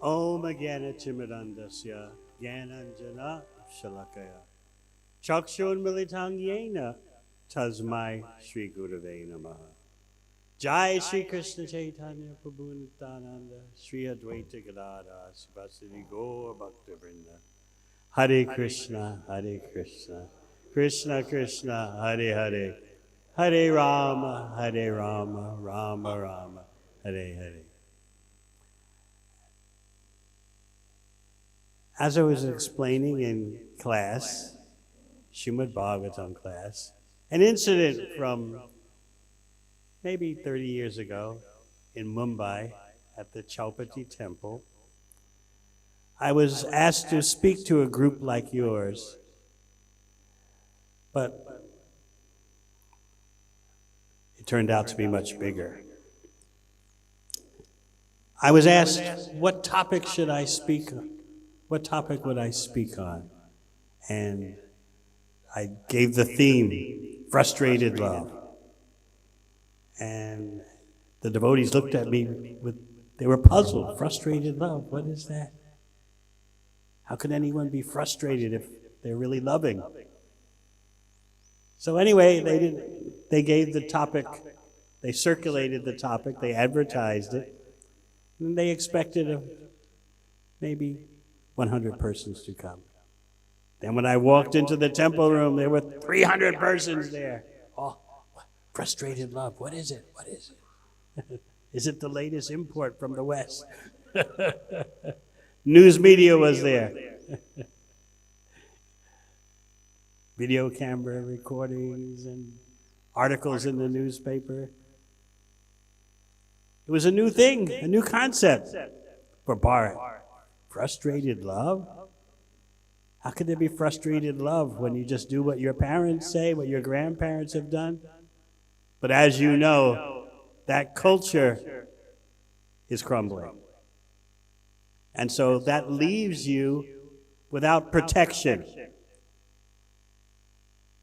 Om Jnana-Timirandasya Jnananjana Shalakaya Chakshun Militang Yena Tasmai Shri Gurave Namaha. Jai Shri Krishna Chaitanya Prabhu Nityananda Shri Advaita Gadadhara Sivasadi Gaur Bhakta Vrinda. Hare Krishna, Krishna Krishna, Hare Hare, Hare Rama, Rama Rama, Hare Hare. As I was explaining in class, Srimad Bhagavatam class, an incident from maybe 30 years ago in Mumbai at the Chaupati temple, I was asked to speak to a group like yours, but it turned out to be much bigger. I was asked, what topic should I speak on? What topic would I speak on? And I gave the theme, frustrated love. And the devotees looked at me they were puzzled. Frustrated love, what is that? How can anyone be frustrated if they're really loving? So anyway, they gave the topic, they circulated the topic, they advertised it, and they expected maybe 100 persons to come. Then when I walked into the temple room, there were 300 persons there. Oh, frustrated love, what is it? What is it? Is it the latest import from the West? News media was there. Video camera recordings and articles in the newspaper. It was a new thing, a new concept for Bharat. Frustrated love? How could there be frustrated love when you just do what your parents say, what your grandparents have done? But as you know, that culture is crumbling. And so that leaves you without protection.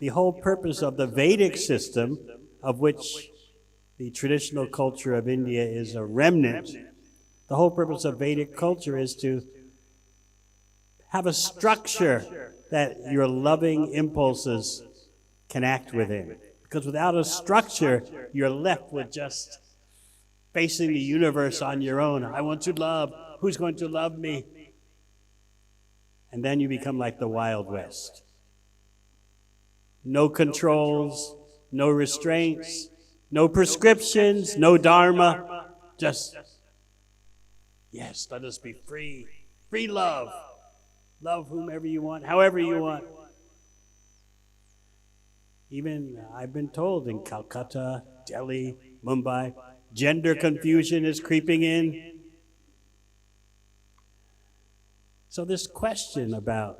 The whole purpose of the Vedic system, of which the traditional culture of India is a remnant, the whole purpose of Vedic culture is to have a structure that your loving impulses can act within. Because without a structure, you're left with just facing the universe on your own. I want to love. Who's going to love me? And then you become like the Wild West. No controls, no restraints, no prescriptions, no dharma. Just, yes, let us be free. Free love. Love whomever you want, however you want. Even I've been told in Calcutta, Delhi, Mumbai, gender confusion is creeping in. So this question about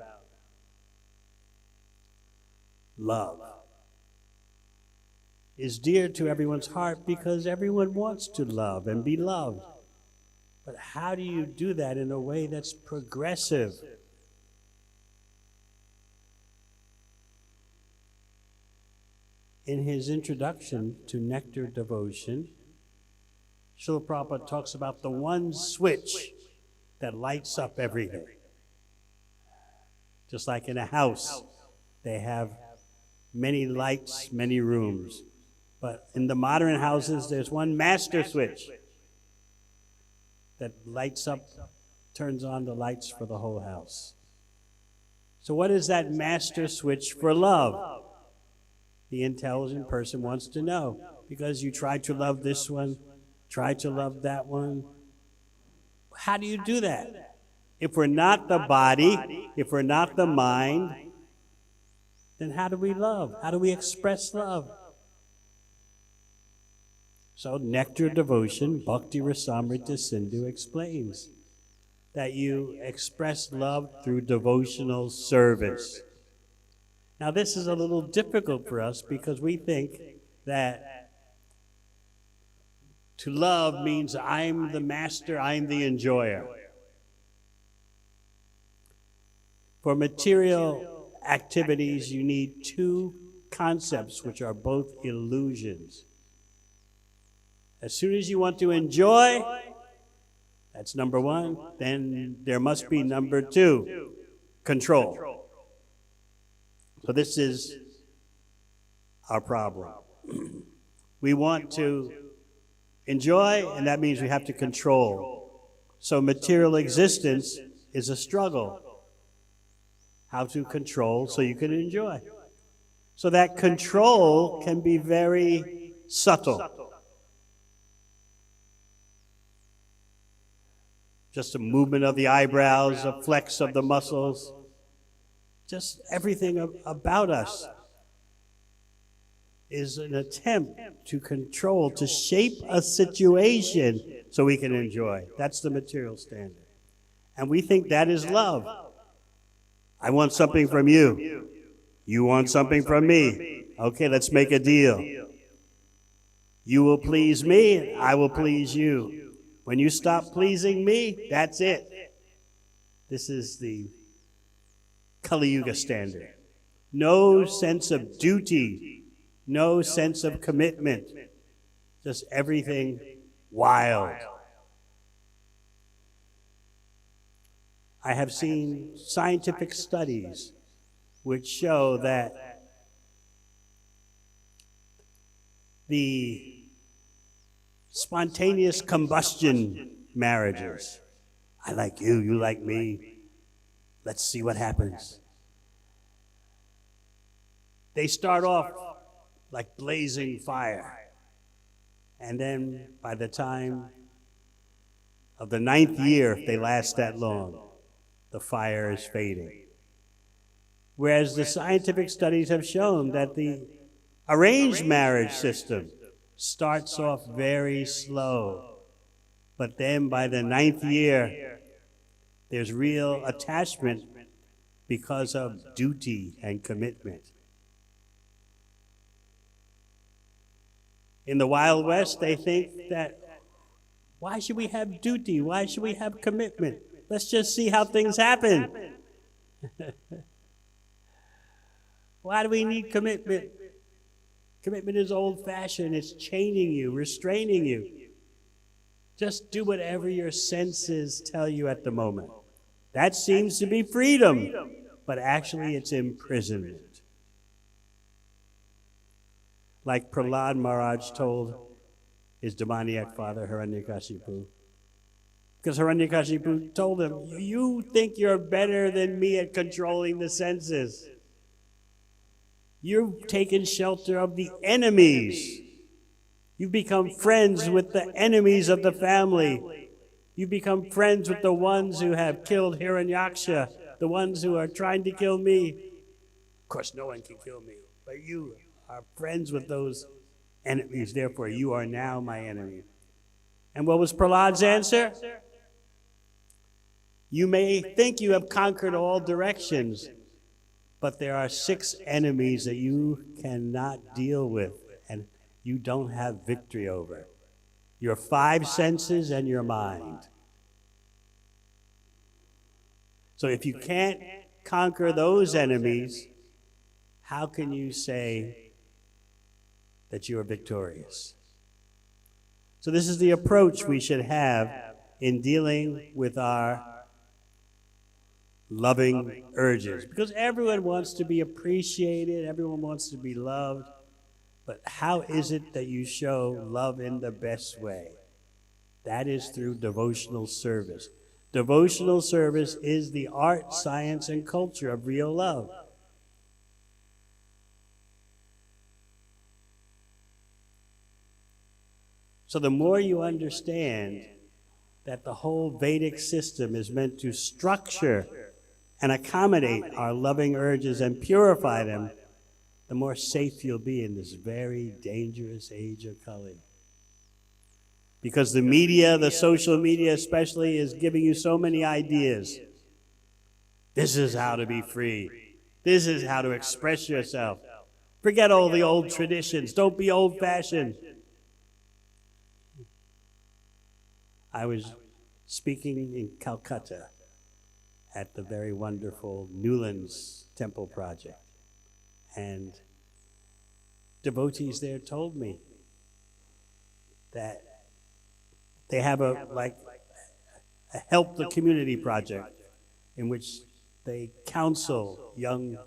love is dear to everyone's heart because everyone wants to love and be loved. But how do you do that in a way that's progressive? In his introduction to Nectar Devotion, Srila Prabhupada talks about the one switch that lights up everything. Just like in a house, they have many lights, many rooms. But in the modern houses, there's one master switch that lights up, turns on the lights for the whole house. So what is that master switch for love? The intelligent person wants to know, because you try to love this one, try to love that one. How do you do that? If we're not the body, if we're not the mind, then how do we love? How do we express love? So Nectar Devotion, Bhakti Rasamrita Sindhu explains that you express love through devotional service. Now this is a little difficult for us because we think that to love means I'm the master, I'm the enjoyer. For material activities, you need two concepts which are both illusions. As soon as you want to enjoy, That's number one. Then there must be number two, control. So this is our problem. We want to enjoy, and that means we have to control. So material existence is a struggle. How to control so you can enjoy. So that control can be very subtle. Just a movement of the eyebrows, a flex of the muscles, just everything about us is an attempt to control, to shape a situation so we can enjoy. That's the material standard. And we think that is love. I want something from you. You want something from me. Okay, let's make a deal. You will please me, I will please you. When you stop pleasing me, that's it. This is the Kali Yuga standard. No sense of duty, no sense of commitment, just everything wild. I have seen scientific studies which show that the spontaneous combustion marriages, I like you, you like me, let's see what happens. They start off like blazing fire. And then by the time of the 9th year, if they last that long, the fire is fading. Whereas the scientific studies have shown that the arranged marriage system starts off very slow, but then by the 9th year, there's real attachment because of duty and commitment. In the Wild West, they think that, why should we have duty? Why should we have commitment? Let's just see how things happen. Why do we need commitment? Commitment is old-fashioned. It's chaining you, restraining you. Just do whatever your senses tell you at the moment. That seems to be freedom, but actually it's imprisonment. Like Prahlad Maharaj told his demoniac father, Hiranyakashipu. Because Hiranyakashipu told him, you think you're better than me at controlling the senses. You've taken shelter of the enemies. You've become friends with the enemies of the family. You've become friends with the ones who have killed Hiranyaksha, the ones who are trying to kill me. Of course, no one can kill me, but you are friends with those enemies. Therefore, you are now my enemy. And what was Prahlad's answer? You may think you have conquered all directions, but there are 6 enemies that you cannot deal with and you don't have victory over. Your 5 senses and your mind. So if you can't conquer those enemies, how can you say that you are victorious? So this is the approach we should have in dealing with our loving urges. Because everyone wants to be appreciated, everyone wants to be loved, but how is it that you show love in the best way? That is through devotional service. Devotional service is the art, science, and culture of real love. So the more you understand that the whole Vedic system is meant to structure and accommodate our loving urges and purify them, the more safe you'll be in this very dangerous age of Kali. Because the media, the social media especially, is giving you so many ideas. This is how to be free. This is how to express yourself. Forget all the old traditions. Don't be old-fashioned. I was speaking in Calcutta at the very wonderful Newlands Temple project. And devotees there told me that they have help the community project in which they counsel young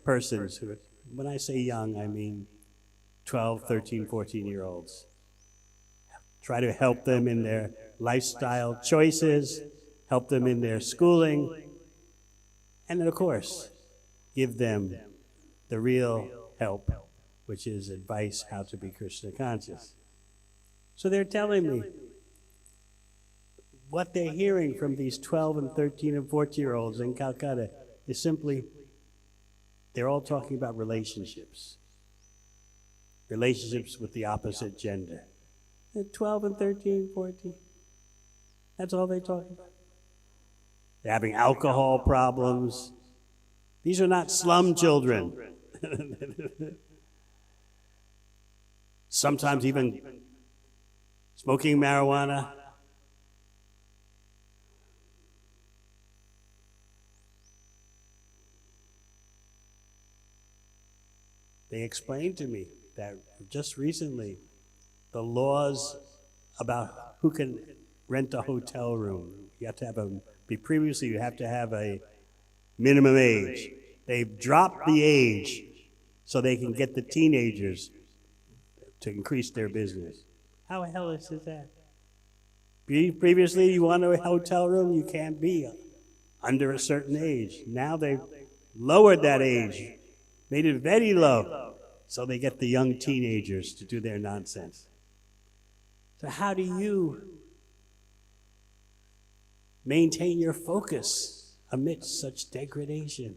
persons who, when I say young, I mean 12, 13, 14-year-olds. Try to help them in their lifestyle choices, help them in their schooling, and then, of course, give them the real help, which is advice how to be Krishna conscious. So they're telling me what they're hearing from these 12 and 13 and 14-year-olds in Calcutta is simply, they're all talking about relationships. Relationships with the opposite gender. They're 12 and 13, 14. That's all they talk about. They're having alcohol problems. These are not slum children. Sometimes even smoking marijuana. They explained to me that just recently, the laws about who can rent a hotel room, you have to have previously you have to have a minimum age. They've dropped the age so they can get the teenagers to increase their business. How hellish is that? Previously, you want a hotel room, you can't be under a certain age. Now they've lowered that age, made it very low, so they get the young teenagers to do their nonsense. So how do you maintain your focus amidst such degradation?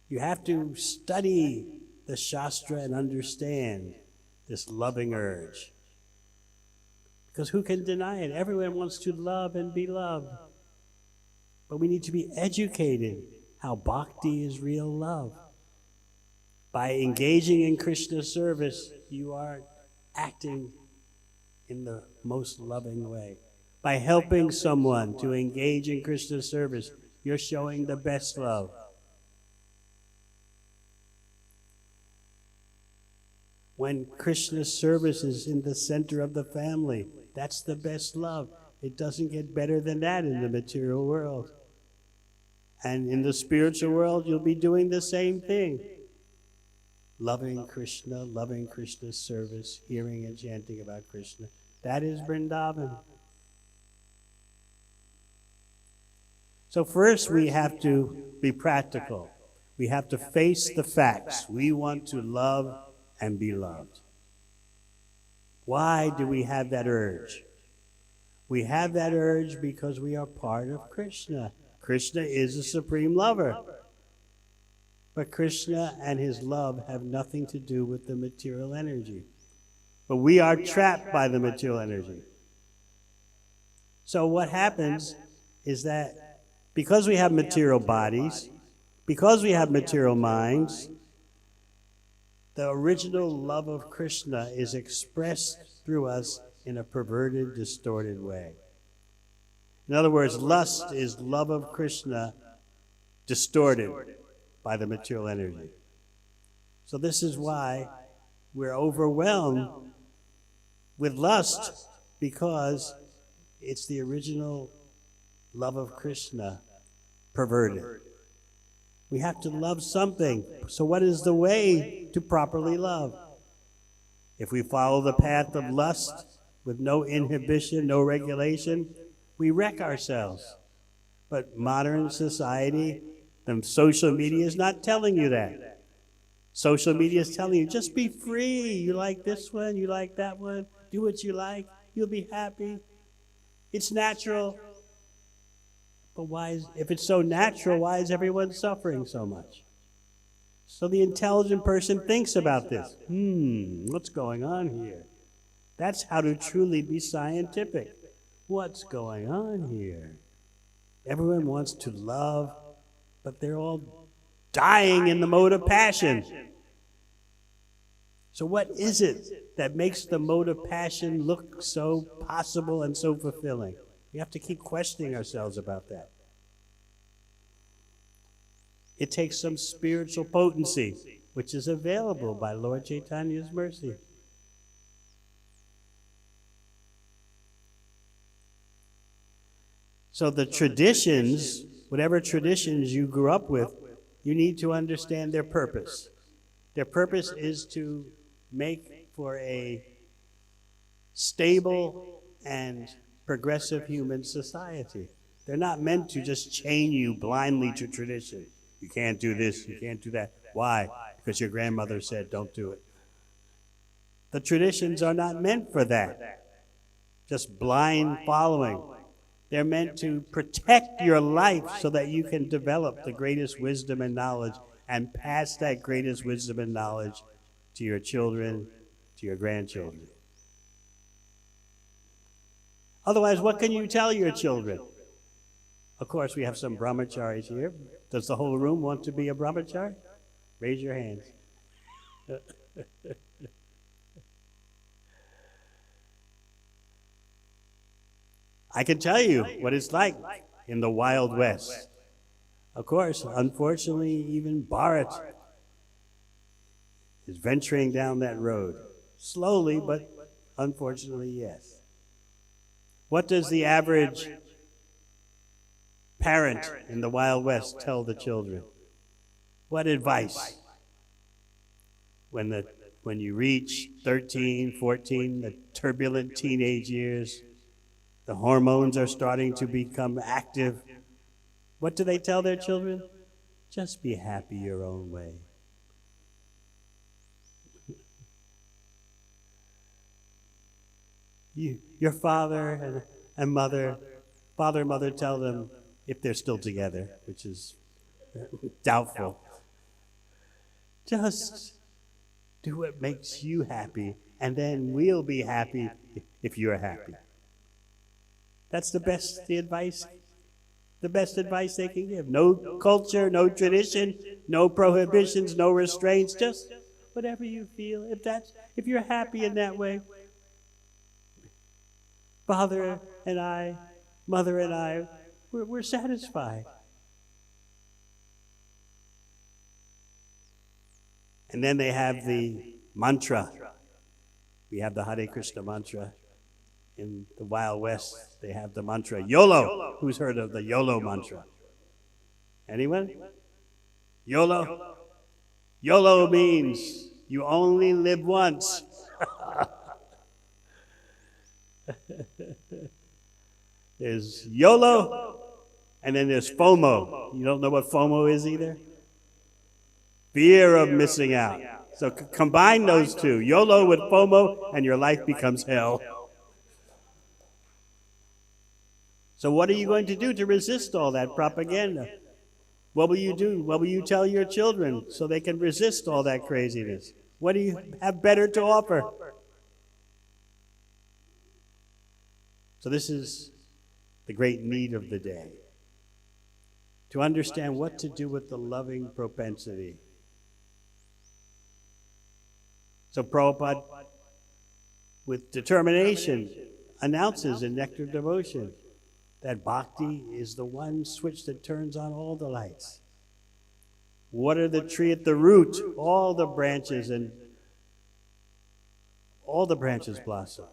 You have to study the Shastra and understand this loving urge. Because who can deny it? Everyone wants to love and be loved. But we need to be educated how bhakti is real love. By engaging in Krishna service, you are acting in the most loving way. By helping someone to engage in Krishna service, you're showing the best love. When Krishna service is in the center of the family, that's the best love. It doesn't get better than that in the material world. And in the spiritual world, you'll be doing the same thing. Loving Krishna's service, hearing and chanting about Krishna. That is Vrindavan. So first we have to be practical. We have to face the facts. We want to love and be loved. Why do we have that urge? We have that urge because we are part of Krishna. Krishna is the supreme lover. But Krishna and his love have nothing to do with the material energy. But we are trapped by the material energy. So what happens is that because we have material bodies, because we have material minds, the original love of Krishna is expressed through us in a perverted, distorted way. In other words, lust is love of Krishna distorted by the material energy. So this is why we're overwhelmed with lust, because it's the original love of Krishna perverted. We have to love something. So what is the way to properly love? If we follow the path of lust with no inhibition, no regulation, we wreck ourselves. But modern society, the social media is not telling you that. Social media is telling you, just be free. You like this one, you like that one, do what you like, you'll be happy. It's natural. But if it's so natural, why is everyone suffering so much? So the intelligent person thinks about this. What's going on here? That's how to truly be scientific. What's going on here? Everyone wants to love, but they're all dying in the mode of passion. So what is it that makes the mode of passion look so possible and so fulfilling? We have to keep questioning ourselves about that. It takes some spiritual potency, which is available by Lord Chaitanya's mercy. So the traditions, whatever traditions you grew up with, you need to understand their purpose. Their purpose is to make for a stable and progressive human society. They're not meant to just chain you blindly to tradition. You can't do this, you can't do that. Why? Because your grandmother said don't do it. The traditions are not meant for that. Just blind following. They're meant to protect your life so that you can develop the greatest wisdom and knowledge and pass that greatest wisdom and knowledge to your children, to your grandchildren. Otherwise, what can you tell your children? Of course, we have some brahmacharis here. Does the whole room want to be a brahmachari? Raise your hands. I can tell you what it's like in the Wild West. Of course, unfortunately, even Bharat is venturing down that road. Slowly, but unfortunately, yes. What does the average parent in the Wild West tell the children? What advice? When you reach 13, 14, the turbulent teenage years, the hormones are starting to become active. What do they tell their children? Just be happy your own way. Your father and mother tell them, if they're still together, which is doubtful, just do what makes you happy, and then we'll be happy if you're happy. That's the best advice they can give. No culture, no tradition, no prohibitions, no restraints, just whatever you feel. If you're happy in that way, Father and I, Mother and I, we're satisfied. And then they have the mantra. We have the Hare Krishna mantra. In the Wild West, they have the mantra YOLO. Who's heard of the YOLO mantra? Anyone? YOLO? YOLO means you only live once. There's YOLO, and then there's FOMO. You don't know what FOMO is either? Fear of missing out. So combine those two, YOLO with FOMO, and your life becomes hell. So what are you going to do to resist all that propaganda? What will you do? What will you tell your children so they can resist all that craziness? What do you have better to offer? So this is the great need of the day. To understand what to do with the loving propensity. So Prabhupada, with determination, announces in Nectar Devotion that bhakti is the one switch that turns on all the lights. Water the tree at the root, all the branches blossom.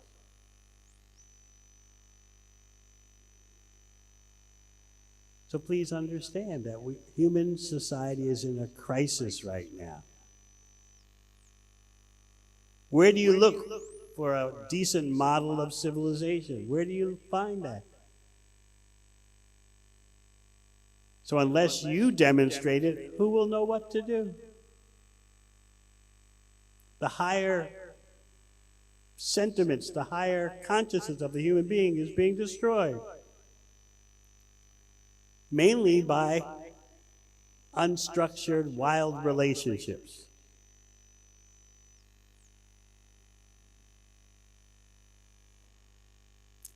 So please understand that human society is in a crisis right now. Where do you look for a decent model of civilization? Where do you find that? So unless you demonstrate it, who will know what to do? The higher sentiments, the higher consciousness of the human being is being destroyed. Mainly by unstructured, wild relationships.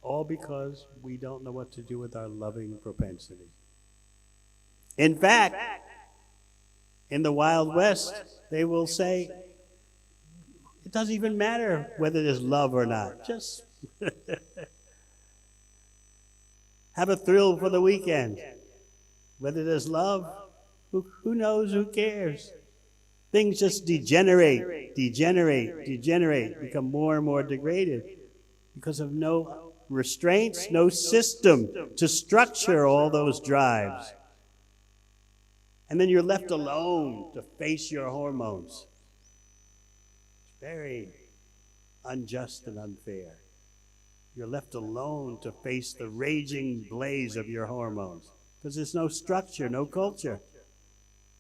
All because we don't know what to do with our loving propensity. In fact, in the Wild West, they will say, it doesn't even matter whether there's love or not. Just have a thrill for the weekend. Whether there's love, who knows, who cares? Things just degenerate, become more and more degraded because of no restraints, no system to structure all those drives. And then you're left alone to face your hormones. It's very unjust and unfair. You're left alone to face the raging blaze of your hormones because there's no structure, no culture.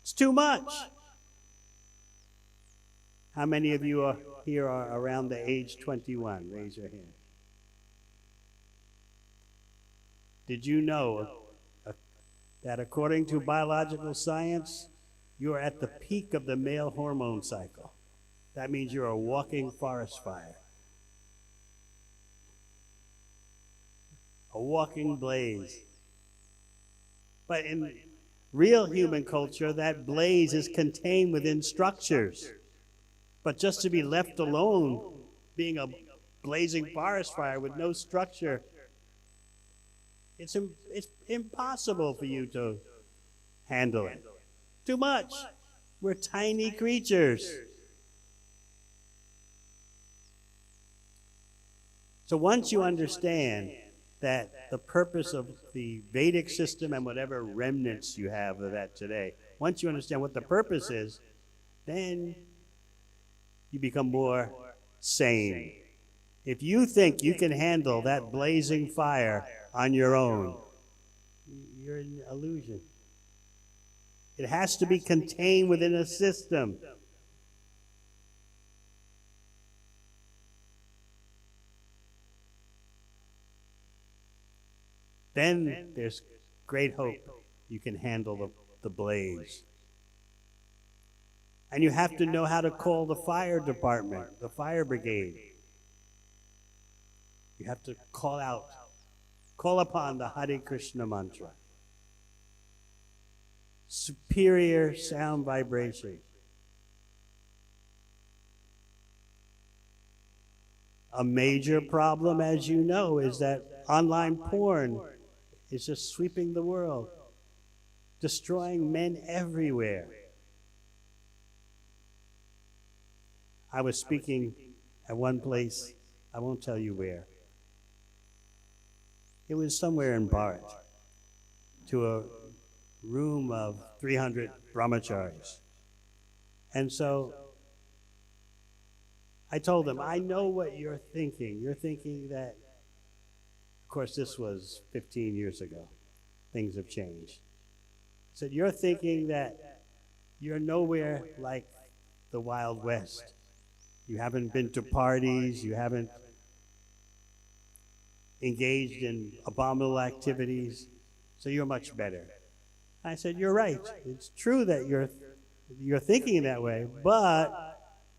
It's too much. How many of you here are around the age 21? Raise your hand. Did you know that according to biological science, you are at the peak of the male hormone cycle? That means you're a walking forest fire. A walking blaze. But in real human culture, that blaze is contained within structures. But just to be left alone, being a blazing forest fire with no structure, it's impossible for you to handle it. Too much. We're tiny creatures. So once you understand that the purpose of the Vedic system and whatever remnants you have of that today, once you understand what the purpose is, then you become more sane. If you think you can handle that blazing fire on your own, you're in illusion. It has to be contained within a system. Then there's great hope you can handle the blaze. And you have to know how to call the fire department, the fire brigade. You have to call upon the Hare Krishna mantra. Superior sound vibration. A major problem, as you know, is that online porn is just sweeping the world, destroying men everywhere. I was speaking at one place, I won't tell you where. It was somewhere in Bharat, to a room of 300 brahmacharis. And so I told them, I know what you're thinking. You're thinking that, of course, this was 15 years ago. Things have changed. I said, you're thinking that you're nowhere like the Wild West. You haven't been to parties, you haven't engaged in abominable activities, so you're much better. I said, you're right. It's true that you're thinking that way, but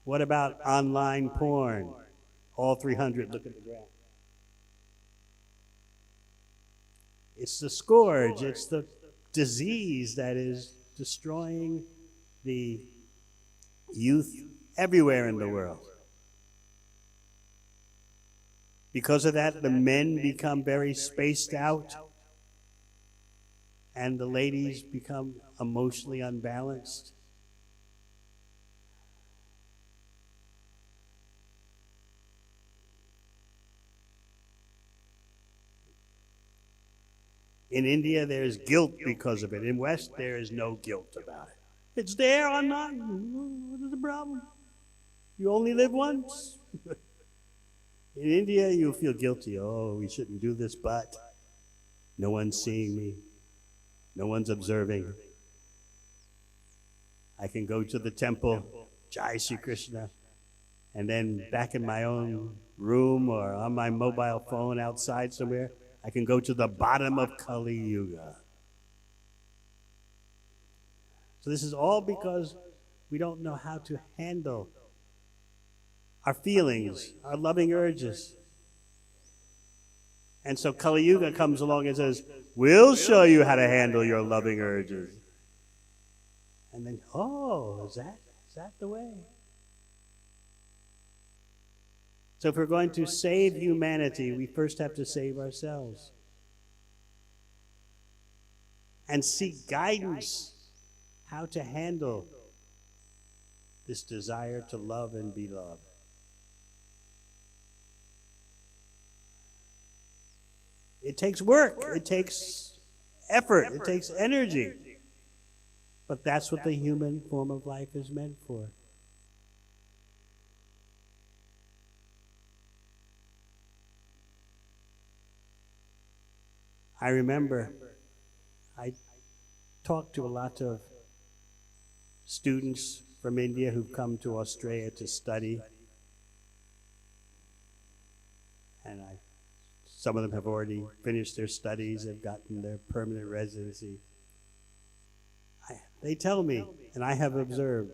what about online porn? All 300 look at the ground. It's the scourge, it's the disease that is destroying the youth everywhere in the world. Because of that, the men become very spaced out, and the ladies become emotionally unbalanced. In India, there's guilt because of it. In West, there is no guilt about it. It's there online. What is the problem? You only live once. In India, you feel guilty. Oh, we shouldn't do this, but no one's seeing me. No one's observing. I can go to the temple, Jai Shri Krishna, and then back in my own room or on my mobile phone outside somewhere, I can go to the bottom of Kali Yuga. So this is all because we don't know how to handle our feelings, our loving urges. And so Kali Yuga comes along and says, we'll show you how to handle your loving urges. And then, oh, is that the way? So if we're going to save humanity, we first have to save ourselves. And seek guidance how to handle this desire to love and be loved. It takes work, it takes effort, it takes energy. But that's what the human form of life is meant for. I remember I talked to a lot of students from India who've come to Australia to study. And some of them have already finished their studies, have gotten their permanent residency. They tell me, and I have observed,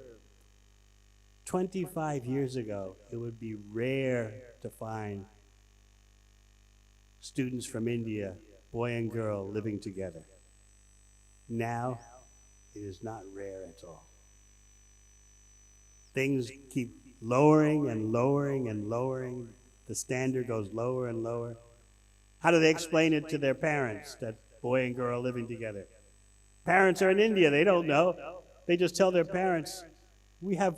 25 years ago, it would be rare to find students from India, boy and girl, living together. Now, it is not rare at all. Things keep lowering and lowering and lowering. The standard goes lower and lower. How do they explain it to their parents, that boy and girl living together? Parents are in India, they don't know. They just tell their parents, we have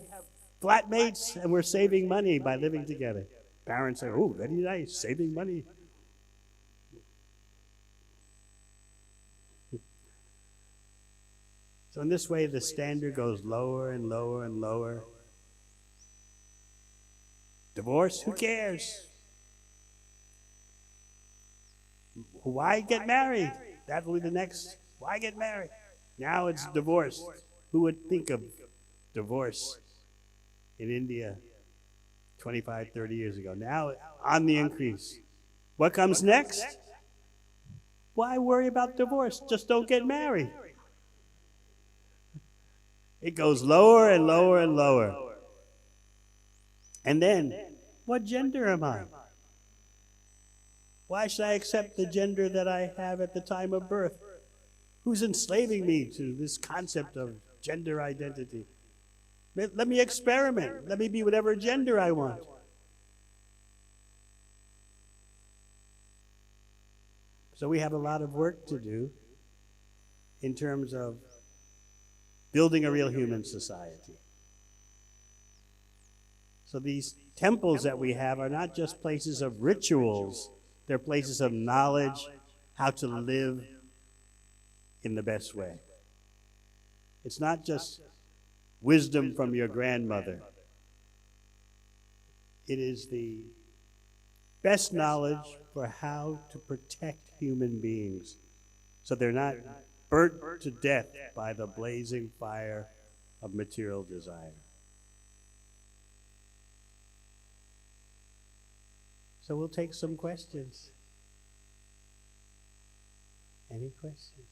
flatmates and we're saving money by living together. Parents say, oh, very nice, saving money. So in this way, the standard goes lower and lower and lower. Divorce, who cares? Why get married? That will be the next. Why get married? Now it's divorce. Who would think of divorce in India 25, 30 years ago? Now on the increase. What comes next? Why worry about divorce? Just don't get married. It goes lower and lower and lower. And then, what gender am I? Why should I accept the gender that I have at the time of birth? Who's enslaving me to this concept of gender identity? Let me experiment. Let me be whatever gender I want. So we have a lot of work to do in terms of building a real human society. So these temples that we have are not just places of rituals, they're places of knowledge, how to live in the best way. It's not just wisdom from your grandmother. It is the best knowledge for how to protect human beings so they're not burnt to death by the blazing fire of material desire. So we'll take some questions. Any questions?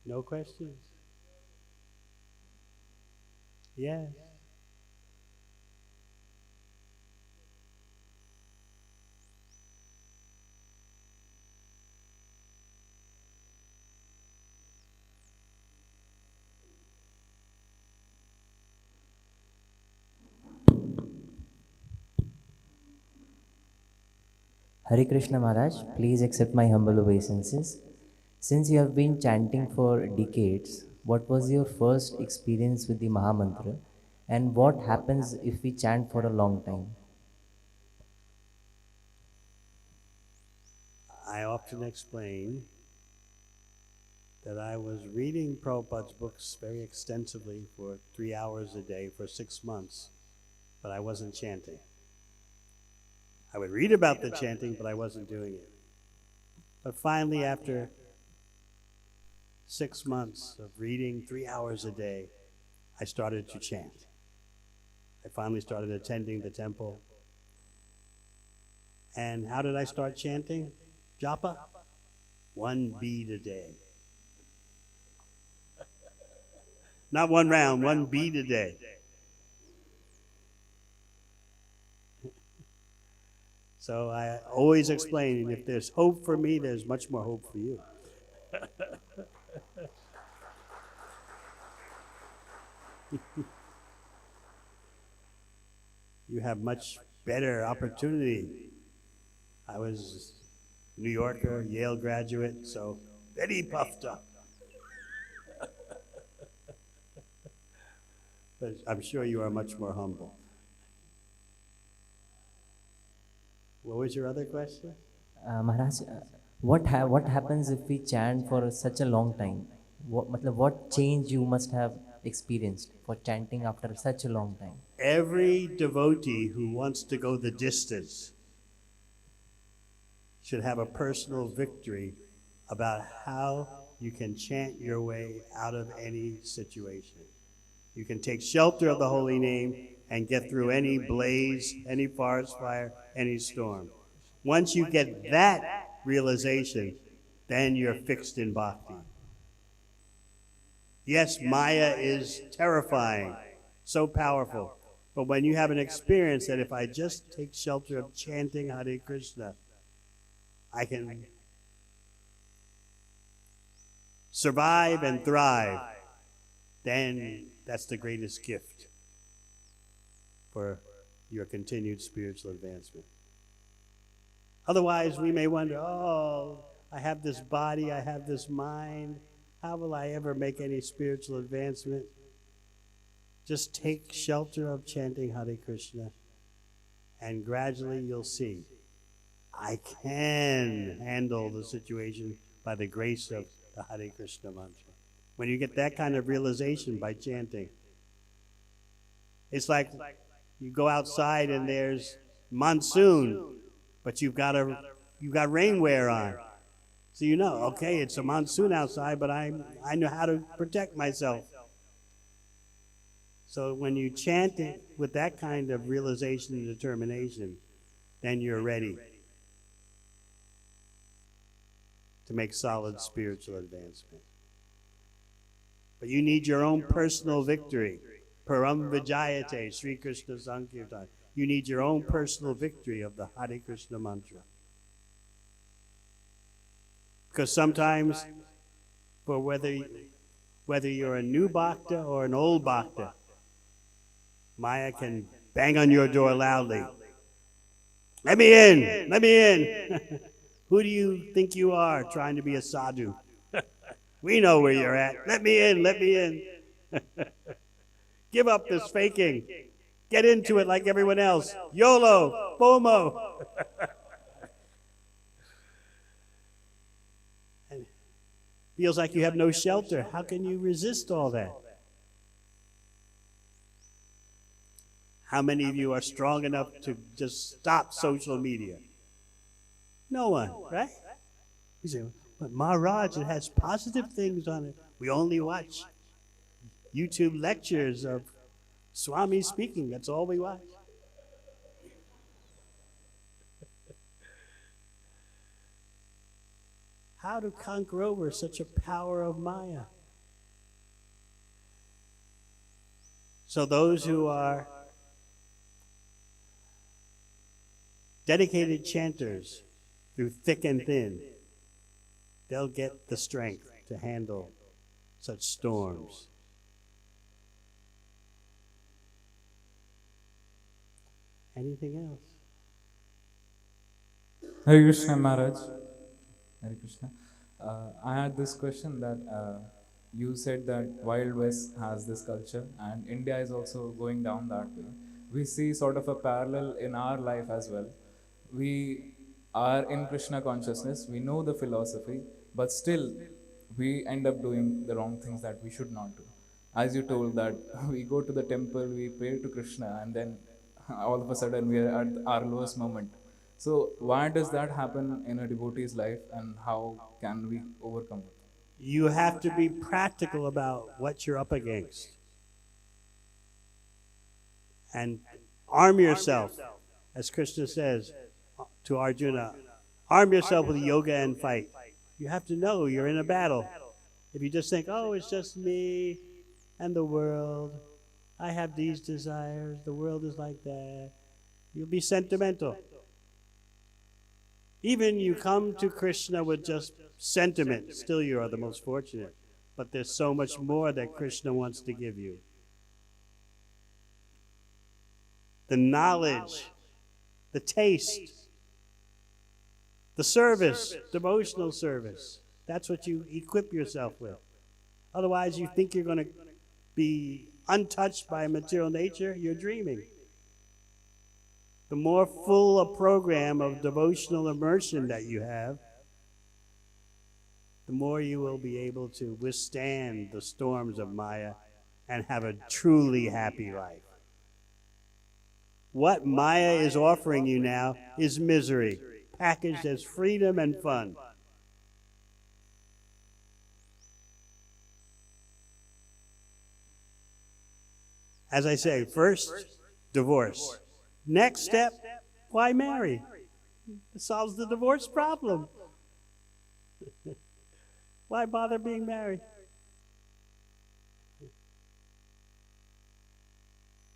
No questions? Yes. Hare Krishna Maharaj, please accept my humble obeisances. Since you have been chanting for decades, what was your first experience with the Mahamantra, and what happens if we chant for a long time? I often explain that I was reading Prabhupada's books very extensively for 3 hours a day for 6 months, but I wasn't chanting. I would read about the chanting, but I wasn't doing it. But finally, after 6 months of reading 3 hours a day, I started to chant. I finally started attending the temple. And how did I start chanting? Japa? 1 bead a day. Not 1 round, 1 bead a day. So I always explain, if there's hope for me, there's much more hope for you. you have much better opportunity. I was New Yorker, Yale graduate, so very puffed up. But I'm sure you are much more humble. What was your other question? Maharaj, what happens if we chant for such a long time? What change you must have experienced for chanting after such a long time? Every devotee who wants to go the distance should have a personal victory about how you can chant your way out of any situation. You can take shelter of the holy name and get through any blaze, any forest fire, any storm. Once you get that realization, then you're fixed in bhakti. Yes, Maya is terrifying, so powerful. But when you have an experience that if I just take shelter of chanting Hare Krishna, I can survive and thrive, then that's the greatest gift for your continued spiritual advancement. Otherwise, we may wonder, oh, I have this body, I have this mind. How will I ever make any spiritual advancement? Just take shelter of chanting Hare Krishna, and gradually you'll see, I can handle the situation by the grace of the Hare Krishna mantra. When you get that kind of realization by chanting, it's like you go outside and there's monsoon, but you've got rainwear on. So you know, okay, it's a monsoon outside, but I know how to protect myself. So when you chant it with that kind of realization and determination, then you're ready to make solid spiritual advancement. But you need your own personal victory. Param Vijayate, Sri Krishna Sankirtan. You need your own personal victory of the Hare Krishna mantra. Because sometimes, for whether you're a new bhakta or an old bhakta, Maya can bang on your door loudly. Let me in, let me in. Who do you think you are trying to be a sadhu? We know where you're at. Let me in, let me in. Give up this faking. Get into it like everyone else. YOLO, FOMO. And feels like you have no shelter. How can you resist all that? How many of you are strong enough to just stop social media? No one, right? You say, but Maharaj, it has positive things on it. We only watch YouTube lectures of Swami speaking. That's all we watch. How to conquer over such a power of Maya? So those who are dedicated chanters through thick and thin, they'll get the strength to handle such storms. Anything else? Hare Krishna Maharaj. Hare Krishna. I had this question that you said that Wild West has this culture and India is also going down that way. We see sort of a parallel in our life as well. We are in Krishna consciousness, we know the philosophy, but still we end up doing the wrong things that we should not do. As you told that we go to the temple, we pray to Krishna, and then all of a sudden we are at our lowest moment. So why does that happen in a devotee's life, and how can we overcome it? You have to be practical about what you're up against. And arm yourself, as Krishna says to Arjuna, arm yourself with yoga and fight. You have to know you're in a battle. If you just think, oh, it's just me and the world, I have these desires, the world is like that, you'll be sentimental. Even you come to Krishna with just sentiment, still you are the most fortunate. But there's so much more that Krishna wants to give you. the knowledge, the taste, the service, devotional service. That's what you equip yourself with. Otherwise, you think you're going to be untouched by material nature, you're dreaming. The more full a program of devotional immersion that you have, the more you will be able to withstand the storms of Maya and have a truly happy life. What Maya is offering you now is misery, packaged as freedom and fun. As I say, first, divorce. Next step, why marry? It solves the divorce problem. Why bother being married?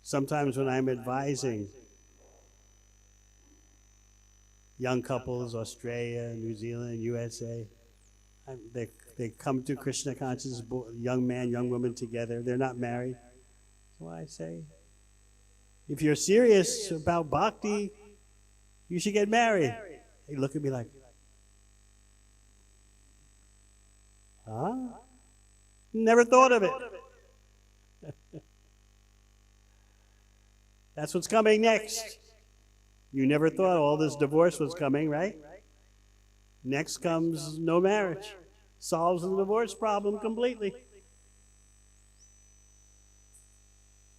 Sometimes when I'm advising young couples, Australia, New Zealand, USA, they come to Krishna consciousness, young man, young woman together, they're not married. So I say, if you're serious about bhakti, you should get married. They look at me like, huh? Never thought of it. That's what's coming next. You never thought all this divorce was coming, right? Next comes no marriage. Solves the divorce problem completely.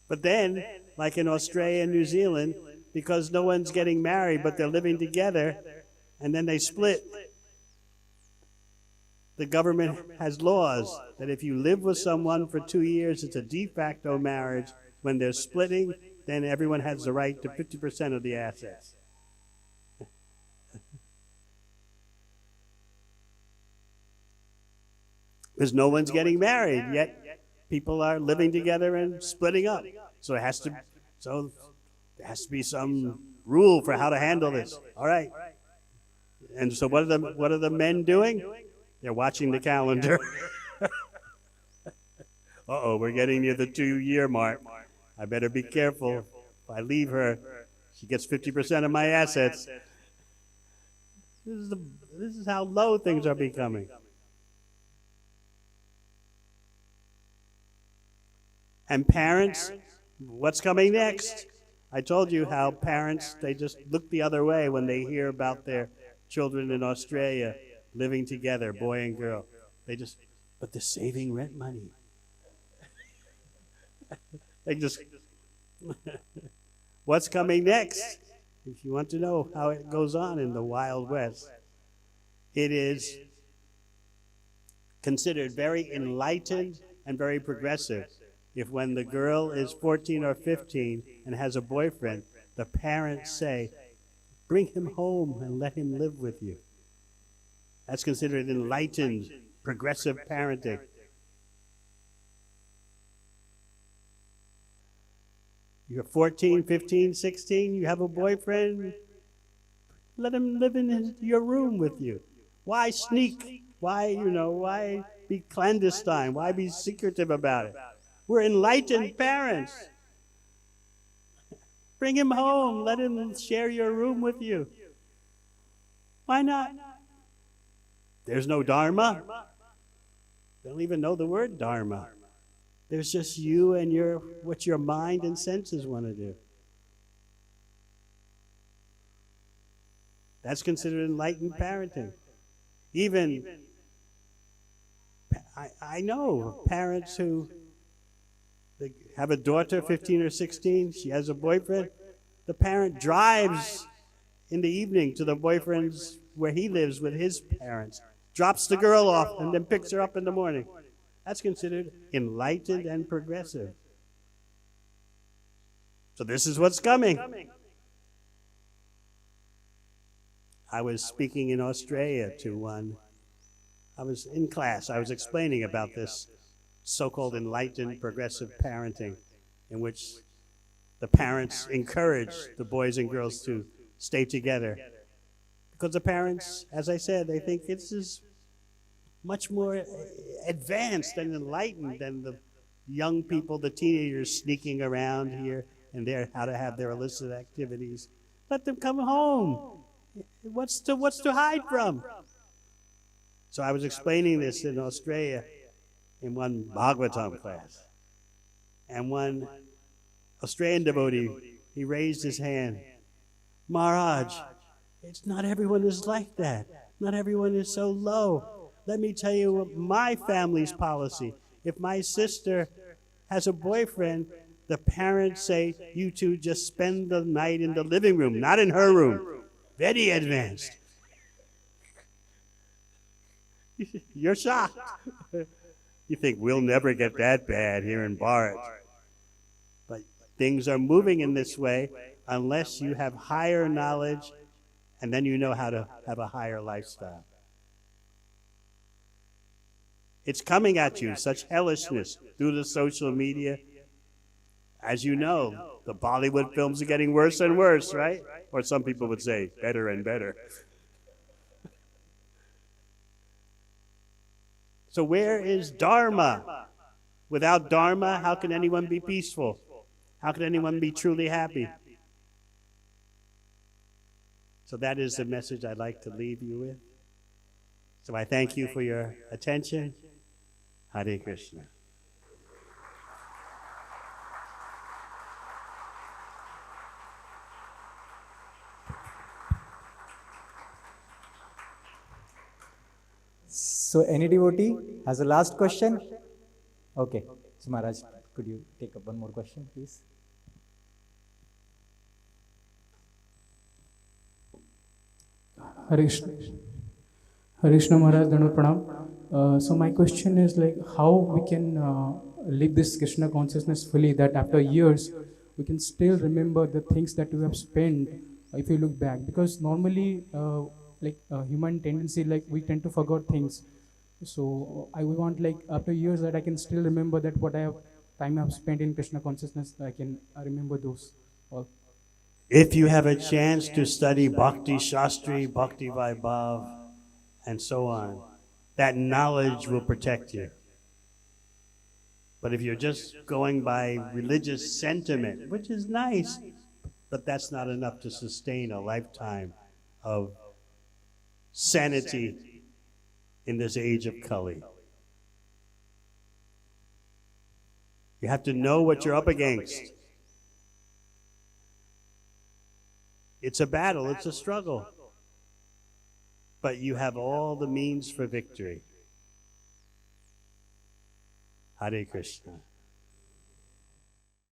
But then, like in Australia and New Zealand, because no one's getting married, but they're living together, and then they split, the government has laws that if you live with someone for 2 years, it's a de facto marriage. When they're splitting, then everyone has the right to 50% of the assets. Because no one's getting married, yet people are living together and splitting up. So there has to be some rule for how to handle this. All right. And so what are the men doing? They're watching the calendar. Uh-oh, we're getting near the 2-year mark. I better be careful. If I leave her, she gets 50% of my assets. This is how low things are becoming. And parents, what's coming next? I told you how parents, they just look the other way when they hear about their children in Australia living together, boy and girl. But they're saving rent money. What's coming next? If you want to know how it goes on in the Wild West, it is considered very enlightened and very progressive if when the girl is 14 or 15 and has a boyfriend, the parents say, bring him home and let him live with you. That's considered enlightened, progressive parenting. You're 14, 15, 16, you have a boyfriend, let him live in your room with you. Why sneak? Why be clandestine? Why be secretive about it? We're enlightened parents. Bring him home. Let him share your room with you. Why not? There's no dharma. They don't even know the word dharma. There's just you and what your mind and senses want to do. That's considered enlightened parenting. Even, I know parents who they have a daughter, 15 or 16, she has a boyfriend. The parent drives in the evening to the boyfriend's, where he lives with his parents, drops the girl off, and then picks her up in the morning. That's considered enlightened and progressive. So this is what's coming. I was speaking in Australia to one. I was in class. I was explaining about this so-called enlightened progressive parenting in which the parents encourage the boys and girls to stay together. Because the parents, as I said, they think this is much more advanced and enlightened than the young people, the teenagers sneaking around here, and how to have their illicit activities. Let them come home. What's to hide from? So I was explaining this in Australia in one Bhagavatam class. And one Australian devotee, he raised his hand. Maharaj, it's not everyone is like that. Not everyone is so low. Let me tell you what my family's policy. If my sister has a boyfriend, the parents say, you two just spend the night in the living room, not in her room. Very advanced. You're shocked. You think we'll never get that bad here in Bharat. But things are moving in this way unless you have higher knowledge, and then you know how to have a higher lifestyle. It's coming at you, such hellishness through the social media. As you know, the Bollywood films are getting worse and worse, right? Or some people would say, better and better. So where is Dharma? Without Dharma, how can anyone be peaceful? How can anyone be truly happy? So that is the message I'd like to leave you with. So I thank you for your attention. Hare Krishna. So any devotee has a last question? Okay. So Maharaj, could you take up one more question, please? Hare Krishna. Hare Krishna Maharaj, Dandavat Pranam. So my question is like how we can live this Krishna consciousness fully, that after years we can still remember the things that we have spent if you look back. Because normally human tendency, like we tend to forget things. So I want like after years that I can still remember that what time I have spent in Krishna consciousness, I can remember those all. If you have a chance to study Bhakti Shastri, Bhakti Vaibhav, and so on, that knowledge will protect you. But if you're just going by religious sentiment, which is nice, but that's not enough to sustain a lifetime of sanity in this age of Kali. You have to know what you're up against. It's a battle, it's a struggle. But you have all the means for victory. Hare Krishna.